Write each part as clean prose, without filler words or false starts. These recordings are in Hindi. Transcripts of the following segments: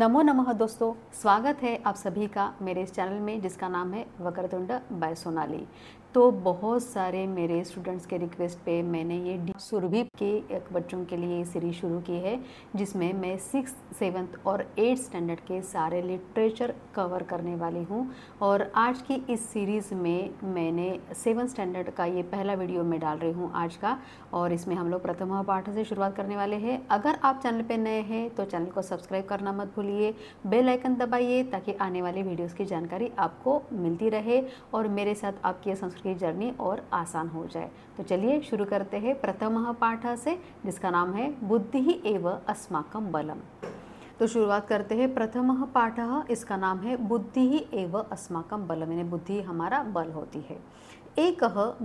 नमो नमः दोस्तों, स्वागत है आप सभी का मेरे इस चैनल में जिसका नाम है वक्रतुंड बाय सोनाली। तो बहुत सारे मेरे स्टूडेंट्स के रिक्वेस्ट पे मैंने ये सुरभि के एक बच्चों के लिए सीरीज शुरू की है, जिसमें मैं 6th, 7th और 8th स्टैंडर्ड के सारे लिटरेचर कवर करने वाली हूँ। और आज की इस सीरीज़ में मैंने 7th स्टैंडर्ड का ये पहला वीडियो मैं डाल रही हूँ आज का, और इसमें हम लोग प्रथम पाठ से शुरुआत करने वाले हैं। अगर आप चैनल पे नए हैं तो चैनल को सब्सक्राइब करना मत भूलिए, बेल आइकन दबाइए ताकि आने वाले वीडियोस की जानकारी आपको मिलती रहे और मेरे साथ आपकी संस्कृत की जर्नी और आसान हो जाए। तो चलिए शुरू करते हैं प्रथम पाठ से, जिसका नाम है बुद्धि एव अस्माकं बलम। तो शुरुआत करते हैं प्रथम पाठ, इसका नाम है बुद्धि एव अस्माकं बलम, यानी बुद्धि हमारा बल होती है। एक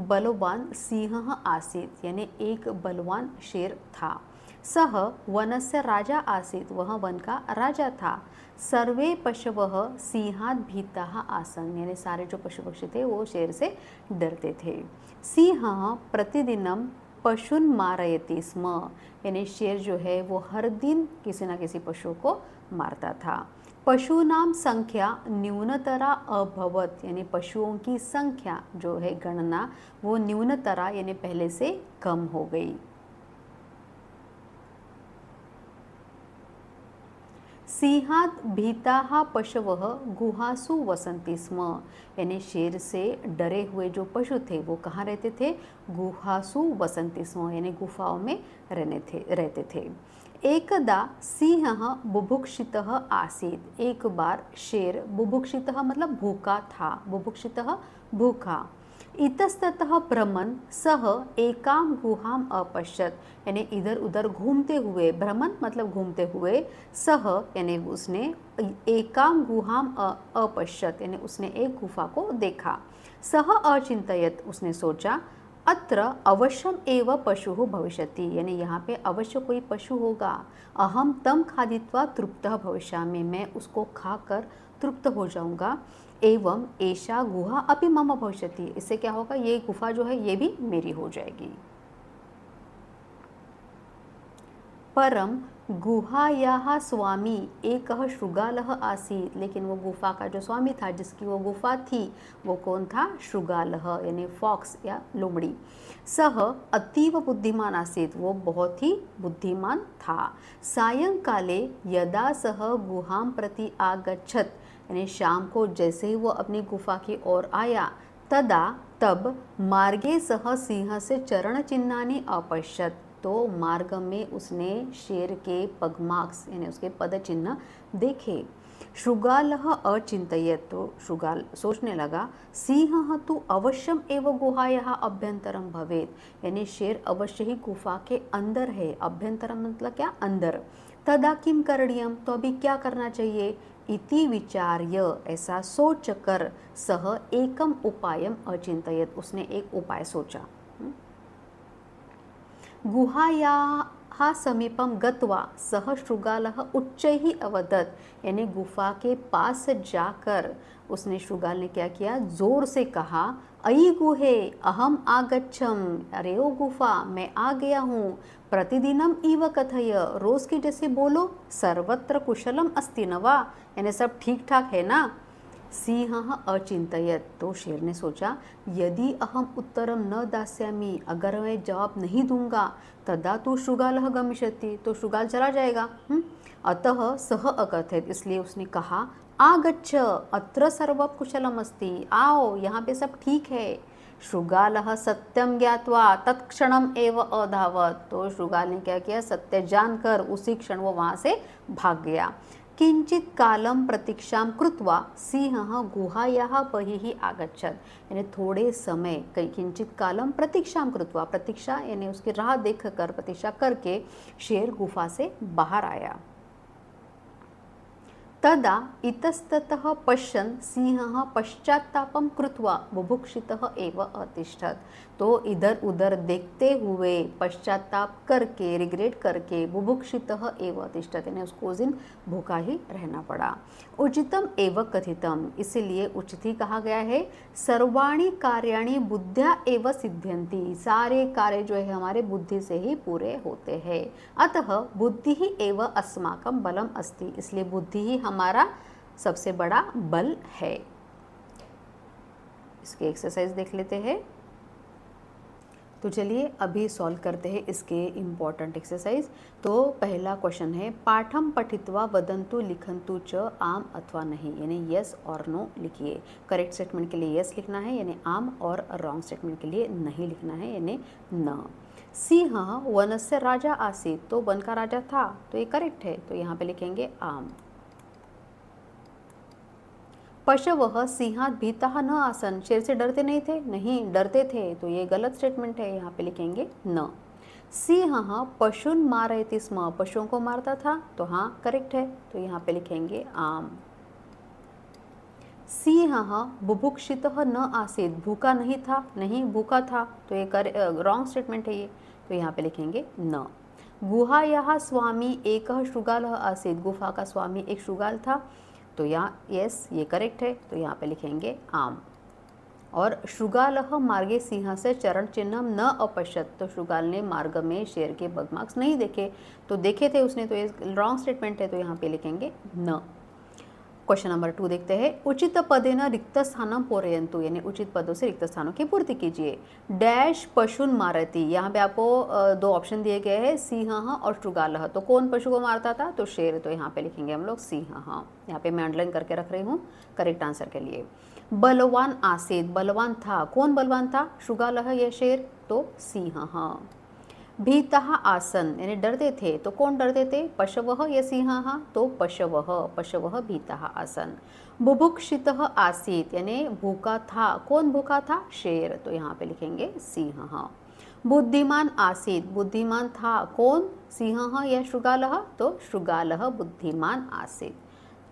बलवान सिंह आसीत्, यानी एक बलवान शेर था। सह वनस्य राजा आसीत्, वह वन का राजा था। सर्वे पशवः सिंहात् भीताः आसन्, यानी सारे जो पशु पक्षी थे वो शेर से डरते थे। सिंहः प्रतिदिनं पशून् मारयति स्म, यानी शेर जो है वो हर दिन किसी न किसी पशु को मारता था। पशूनां संख्या न्यूनतरा अभवत्, यानी पशुओं की संख्या जो है गणना वो न्यूनतरा यानी पहले से कम हो गई। सिंहात् भीताः पशवः गुहासु वसन्ति स्म, यानी शेर से डरे हुए जो पशु थे वो कहाँ रहते थे? गुहासु वसन्ति स्म, यानी गुफाओं में रहते थे। एकदा सिंहः बुभुक्षितः आसीत्, एक बार शेर बुभुक्षितः मतलब भूखा था, बुभुक्षितः भूखा। इतस्ततः भ्रमन् सह एकां गुहां अपश्यत्, यानी इधर उधर घूमते हुए, भ्रमण मतलब घूमते हुए, सह यानी उसने एकां गुहां अपश्यत्, यानी उसने एक गुफा को देखा। सह अचिन्तयत्, उसने सोचा, अत्र अवश्यम एव पशुः भविष्यति, यानी यहाँ पे अवश्य कोई पशु होगा। अहम तम खादित्वा तृप्तः भविष्यामि, मैं उसको खाकर तृप्त हो जाऊंगा। एवं एषा गुहा अपि मम भविष्यति, इससे क्या होगा, ये गुफा जो है ये भी मेरी हो जाएगी। परम गुहायाः स्वामी एकः शृगालः आसीत्, लेकिन वो गुफा का जो स्वामी था, जिसकी वो गुफा थी, वो कौन था? शृगालः यानी फॉक्स या लोमड़ी। सह अतीव बुद्धिमान आसीत्, वो बहुत ही बुद्धिमान था। सायंकाले यदा सह गुहां प्रति आगच्छत्, यानी शाम को जैसे ही वो अपनी गुफा की ओर आया, तब मार्गे सह सिंह से चरण चिन्हानि अपश्यत्, तो मार्ग में उसने शेर के पगमार्क्स यानी उसके पद चिन्ह देखे। शृगालः अचिन्तयत्, तो शृगाल सोचने लगा, सिंहः तु अवश्यम एव गुहायाः अभ्यंतरम भवेत्, यानी शेर अवश्य ही गुफा के अंदर है। अभ्यंतरम मतलब क्या? अंदर। तदा किम करणीयम, तो अभी क्या करना चाहिए? इति विचार्य, ऐसा सोच कर, सह एकम उपायम अचिन्तयत्, उसने एक उपाय सोचा। गुहायाः समीपम गत्वा सह शृगालः उच्चैः अवदत्, यानी गुफा के पास जाकर उसने, शृगाल ने क्या किया? जोर से कहा, अयि गुहे अहम आगच्छम, अरे ओ गुफा मैं आ गया हूँ। प्रतिदिनम इव कथय, रोज की जैसे बोलो। सर्वत्र कुशलम अस्ति न वा, यानी सब ठीक ठाक है ना। सिंहः अचिन्तयत्, तो शेर ने सोचा, यदि अहम उत्तरम न दास्यामि, अगर मैं जवाब नहीं दूंगा, तदा तो शृगालः गमिष्यति, तो शृगाल चला जाएगा। अतः सह अकथयत्, इसलिए उसने कहा, आगच्छ अत्र सर्वं कुशलम अस्ति, आओ यहाँ पे सब ठीक है। शृगालः सत्यम ज्ञात्वा तत्क्षणम एव अधावत्, तो शृगाल ने क्या किया? सत्य जानकर उसी क्षण वो वहाँ से भाग गया। किंचित कालम प्रतीक्षां कृत्वा सिंहः गुहायाः बहिः आगच्छत्, यानी थोड़े समय, किंचित कालम प्रतीक्षां कृत्वा, प्रतीक्षा यानी उसकी राह देखकर, प्रतीक्षा करके शेर गुफा से बाहर आया। तदा इतस्ततः पश्यन् सिंहः पश्चात्तापं कृत्वा बुभुक्षितः एव अतिष्ठत्। तो इधर उधर देखते हुए पश्चाताप करके, रिग्रेट करके, बुभुक्षितः एव अतिष्ठत्, यानी उसको उस दिन भूखा ही रहना पड़ा। उचितम एव कथितम, इसीलिए उचित ही कहा गया है। सर्वाणि कार्याणि बुद्ध्या एव सिद्ध्यन्ति, सारे कार्य जो है हमारे बुद्धि से ही पूरे होते हैं। अतः बुद्धि ही एव अस्माकं बलम अस्ति, इसलिए बुद्धि ही हमारा सबसे बड़ा बल है। इसकी एक्सरसाइज देख लेते हैं। तो चलिए अभी सॉल्व करते हैं इसके इम्पॉर्टेंट एक्सरसाइज। तो पहला क्वेश्चन है, पाठम पठित्वा वदंतु लिखंतु च आम अथवा नहीं, यानी यस और नो लिखिए। करेक्ट स्टेटमेंट के लिए यस लिखना है यानी आम, और रॉन्ग स्टेटमेंट के लिए नहीं लिखना है यानी न। सिंह वनस्य राजा आसीत, तो वन का राजा था, तो ये करेक्ट है, तो यहाँ पे लिखेंगे आम। पशवः सिंहात भीताः न आसन, शेर से डरते नहीं थे, नहीं डरते थे, तो ये गलत स्टेटमेंट है, यहाँ पे लिखेंगे न। सिंहः पशून् मारयति स्म, पशुओं को मारता था, तो हाँ करेक्ट है, तो यहाँ पे लिखेंगे आम। सिंहः बुभुक्षितः न आसीत्, भूखा नहीं था, नहीं भूखा था, तो ये रॉन्ग स्टेटमेंट है ये, तो यहाँ पे लिखेंगे न। गुहायाः स्वामी एकः शृगालः आसीत्, गुफा का स्वामी एक शृगाल था, तो यहाँ यस ये करेक्ट है, तो यहाँ पे लिखेंगे आम। और शृगालः मार्गे सिंह से चरण चिन्ह न अपश्यत, तो शृगाल ने मार्ग में शेर के बगमार्क्स नहीं देखे, तो देखे थे उसने, तो ये रॉन्ग स्टेटमेंट है, तो यहाँ पे लिखेंगे न। क्वेश्चन नंबर 2 देखते हैं। उचित पदेन रिक्त स्थानम पूरयन्तु, यानी उचित पदों से रिक्त स्थानों की पूर्ति कीजिए। डैश पशुन मारती, यहाँ पे आपको दो ऑप्शन दिए गए हैं, सिंह और शृगालः, तो कौन पशु को मारता था, तो शेर, तो यहाँ पे लिखेंगे हम लोग सिंह। यहाँ पे मैं अंडरलाइन करके रख रही हूँ करेक्ट आंसर के लिए। बलवान आसीत, बलवान था, कौन बलवान था, शृगालः या शेर, तो सिंह। भीतः आसन, यानी डरते थे, तो कौन डरते थे, पशवः या सिंहः, तो पशवः, पशवः भीतः आसन। बुभुक्षितः आसीत, यानी भूखा था, कौन भूखा था, शेर, तो यहाँ पे लिखेंगे सिंहः। बुद्धिमान आसीत, बुद्धिमान था, कौन, सिंहः या शृगालः, तो शृगालः बुद्धिमान आसीत।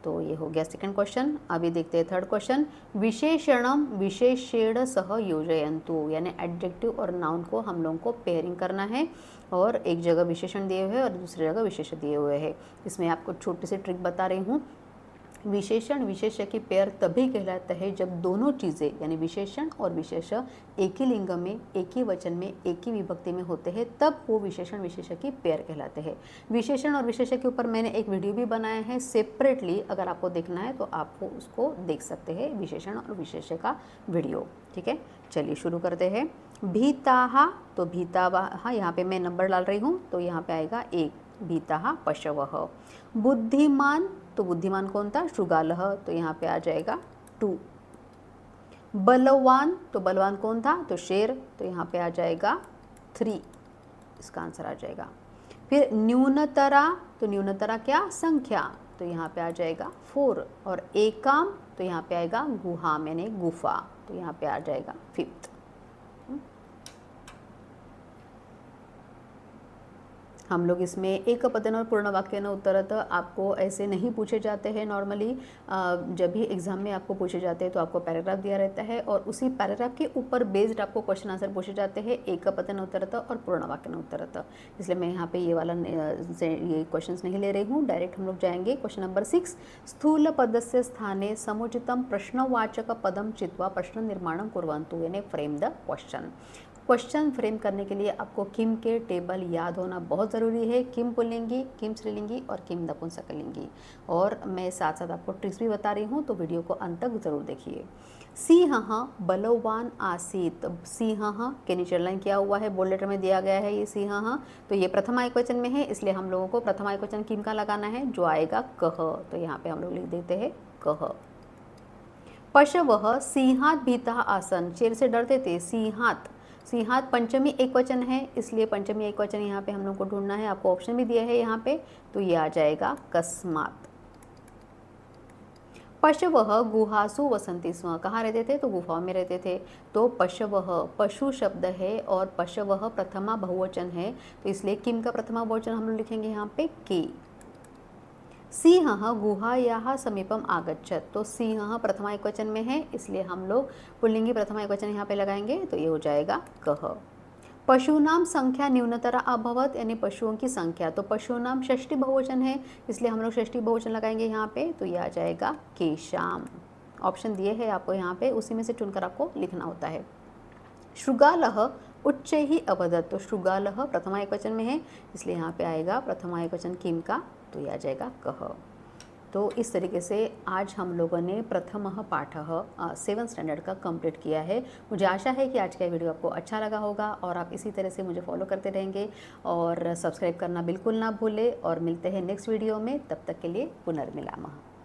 तो ये हो गया सेकंड क्वेश्चन। अभी देखते हैं थर्ड क्वेश्चन। विशेषणम विशेषेण सह योजयन्तु, यानी एडजेक्टिव और नाउन को हम लोगों को पेयरिंग करना है, और एक जगह विशेषण दिए हुए हैं और दूसरी जगह विशेषण दिए हुए हैं। इसमें आपको छोटी सी ट्रिक बता रही हूँ। विशेषण विशेष्य की पेयर तभी कहलाता है जब दोनों चीज़ें यानी विशेषण और विशेष्य एक ही लिंग में, एक ही वचन में, एक ही विभक्ति में होते हैं, तब वो विशेषण विशेष्य की पेयर कहलाते हैं। विशेषण और विशेष्य के ऊपर मैंने एक वीडियो भी बनाया है सेपरेटली, अगर आपको देखना है तो आपको उसको देख सकते हैं, विशेषण और विशेष्य का वीडियो। ठीक है, चलिए शुरू करते हैं। भीताः, तो भीताः यहाँ पे मैं नंबर डाल रही हूँ, तो यहाँ पे आएगा 1, भीताः पशवः। बुद्धिमान, तो बुद्धिमान कौन था, शृगालः, तो यहाँ पे आ जाएगा 2। बलवान, तो बलवान कौन था, तो शेर, तो यहाँ पे आ जाएगा 3, इसका आंसर आ जाएगा। फिर न्यूनतरा, तो न्यूनतरा क्या, संख्या, तो यहाँ पे आ जाएगा 4। और एकाम, तो यहाँ पे आएगा गुहा, मैंने गुफा, तो यहाँ पे आ जाएगा 5th। हम लोग इसमें एकपदन और पूर्ण वाक्य न उत्तरत आपको ऐसे नहीं पूछे जाते हैं नॉर्मली। जब भी एग्जाम में आपको पूछे जाते हैं तो आपको पैराग्राफ दिया रहता है और उसी पैराग्राफ के ऊपर बेस्ड आपको क्वेश्चन आंसर पूछे जाते हैं, एकपदन उत्तरत और पूर्ण वाक्य न उत्तरत। इसलिए मैं यहाँ पे ये वाला ये क्वेश्चन नहीं ले रही हूँ, डायरेक्ट हम लोग जाएंगे क्वेश्चन नंबर 6। स्थूल पदस्य स्थाने समुचितम प्रश्नवाचक पदम चित्वा प्रश्न निर्माणम कुर्वन्तु, यानी frame the question. Question frame करने के लिए आपको किम के टेबल याद होना बहुत ज़रूरी है। किम पुल्लिंगी, किम स्त्रीलिंगी और किम नपुंसकलिंगी। और मैं साथ साथ आपको ट्रिक्स भी बता रही हूँ, तो वीडियो को अंत तक ज़रूर देखिए। सिंहः बलवान आसीत, सिंहः के नीचे लाइन किया हुआ है, बोल्ड लेटर में दिया गया है ये सिंहः, तो ये प्रथमा एकवचन में है, इसलिए हम लोगों को प्रथमा एकवचन किम का लगाना है, जो आएगा कह, तो यहाँ पे हम लोग लिख देते हैं कह। पशवः सिंहात भीतः आसन, शेर से डरते थे, सिंहात, सिंहात पंचमी एकवचन है, इसलिए पंचमी एकवचन यहाँ पे हम लोग को ढूंढना है, आपको ऑप्शन भी दिया है यहाँ पे, तो ये आ जाएगा कस्मात। पशवः गुहासु वसंती स्म, कहाँ रहते थे, तो गुफाओं में रहते थे, तो पशवः पशु शब्द है और पशवः प्रथमा बहुवचन है, तो इसलिए किम का प्रथमा बहुवचन हम लोग लिखेंगे यहाँ पे के। सिंहः गुहायाः समीपम आगच्छत्। तो सिंहः प्रथमा एकवचन में है, इसलिए हम लोग पुल्लिंगी प्रथमा एकवचन यहाँ पे लगाएंगे, तो ये हो जाएगा कः। पशूनाम संख्या न्यूनतरा अभवत, यानी पशुओं की संख्या, तो पशूनाम षष्ठी बहुवचन है, इसलिए हम लोग षष्ठी बहुवचन लगाएंगे यहाँ पे, तो ये आ जाएगा केशाम। ऑप्शन दिए हैं आपको यहाँ पे, उसी में से चुनकर आपको लिखना होता है। श्रुगालः उच्चैः अवदत्। तो श्रुगालः प्रथमा एकवचन में है, इसलिए यहाँ पे आएगा प्रथमा एकवचन किम का, तो ये आ जाएगा कः। तो इस तरीके से आज हम लोगों ने प्रथमः पाठः 7th स्टैंडर्ड का कंप्लीट किया है। मुझे आशा है कि आज का वीडियो आपको अच्छा लगा होगा और आप इसी तरह से मुझे फॉलो करते रहेंगे और सब्सक्राइब करना बिल्कुल ना भूलें। और मिलते हैं नेक्स्ट वीडियो में, तब तक के लिए पुनर्मिलामः।